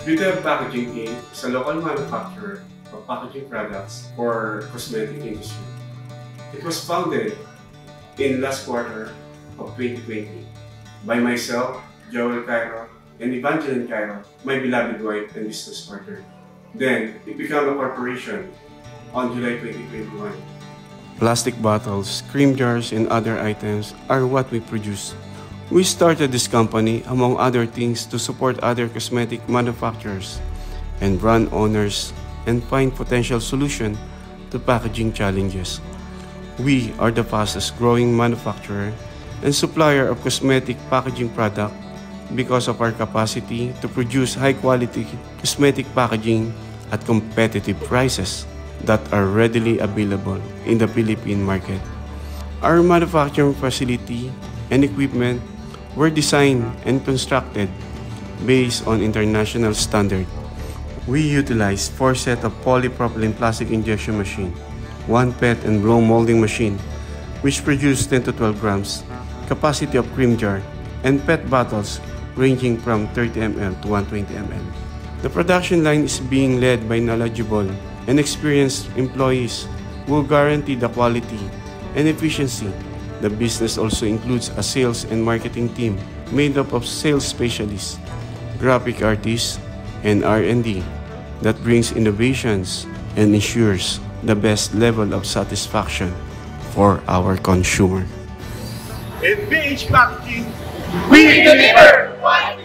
Retail Packaging Inc. is a local manufacturer of packaging products for cosmetic industry. It was founded in last quarter of 2020 by myself, Joel Cairo, and Evangeline Cairo, my beloved wife and business partner. Then, it became a corporation on July 2021. Plastic bottles, cream jars, and other items are what we produce. We started this company, among other things, to support other cosmetic manufacturers and brand owners and find potential solutions to packaging challenges. We are the fastest growing manufacturer and supplier of cosmetic packaging product because of our capacity to produce high quality cosmetic packaging at competitive prices that are readily available in the Philippine market. Our manufacturing facility and equipment were designed and constructed based on international standard. We utilize 4 sets of polypropylene plastic injection machine, 1 PET and blow molding machine, which produce 10 to 12 grams capacity of cream jar, and PET bottles ranging from 30 ml to 120 ml. The production line is being led by knowledgeable and experienced employees who guarantee the quality and efficiency. The business also includes a sales and marketing team made up of sales specialists, graphic artists, and R&D that brings innovations and ensures the best level of satisfaction for our consumer. In PH Packaging, we deliver quality.